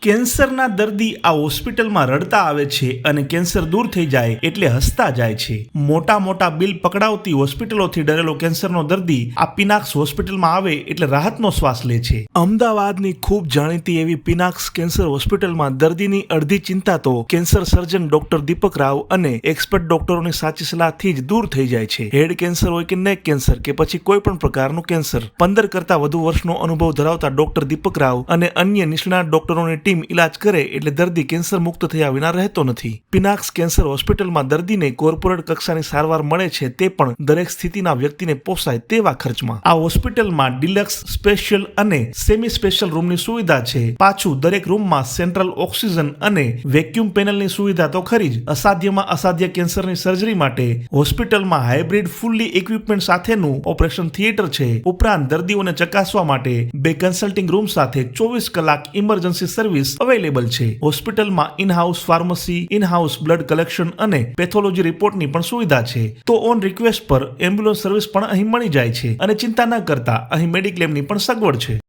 કેન્સરના દર્દી આ હોસ્પિટલમાં રડતા આવે છે અને કેન્સર દૂર થઈ જાય એટલે હસતા જાય છે. મોટા મોટા બિલ પકડાવતી હોસ્પિટલોથી ડરેલો કેન્સરનો દર્દી આ પિનાક્સ હોસ્પિટલમાં આવે એટલે રાહતનો શ્વાસ લે છે. અમદાવાદની ખૂબ જાણીતી એવી પિનાક્સ કેન્સર હોસ્પિટલમાં દર્દીની અડધી ચિંતા તો કેન્સર સર્જન ડોક્ટર દીપક રાવ અને એક્સપર્ટ ડોક્ટરોની સાચી સલાહથી જ દૂર થઈ જાય છે. હેડ કેન્સર હોય કે નેક કેન્સર કે પછી કોઈ પણ પ્રકારનું કેન્સર, 15 કરતા વધુ વર્ષનો અનુભવ ધરાવતા ડોક્ટર દીપક રાવ અને અન્ય નિષ્ણાત ડોક્ટરોની ટીમ ઇલાજ કરે એટલે દર્દી કેન્સર મુક્ત થયા વિના રહેતો નથી. પિનાક્સ કેન્સર હોસ્પિટલમાં દર્દીને કોર્પોરેટ કક્ષાની સારવાર મળે છે, તે પણ દરેક સ્થિતિના વ્યક્તિને પોસાય તેવા ખર્ચમાં. આ હોસ્પિટલમાં ડિલક્સ, સ્પેશિયલ અને સેમી સ્પેશિયલ રૂમની સુવિધા છે. પાછું દરેક રૂમમાં સેન્ટ્રલ ઓક્સિજન અને વેક્યુમ પેનલની સુવિધા તો ખરી જ. અસાધ્યમાં અસાધ્ય કેન્સરની સર્જરી માટે હોસ્પિટલમાં હાઇબ્રિડ ફુલ્લી ઇક્વિપમેન્ટ સાથેનું ઓપરેશન થિયેટર છે. ઉપરાંત દર્દીઓને ચકાસવા માટે 2 કન્સલ્ટિંગ રૂમ સાથે 24 કલાક ઇમરજન્સી સર્વિસ અવેલેબલ છે. હોસ્પિટલમાં in-house pharmacy, in-house blood collection અને પેથોલોજી રિપોર્ટની પણ સુવિધા છે. તો ઓન રિક્વેસ્ટ પર એમ્બ્યુલન્સ સર્વિસ પણ અહીં મળી જાય છે. અને ચિંતા ન કરતા અહીં મેડિક્લેમની પણ સગવડ છે.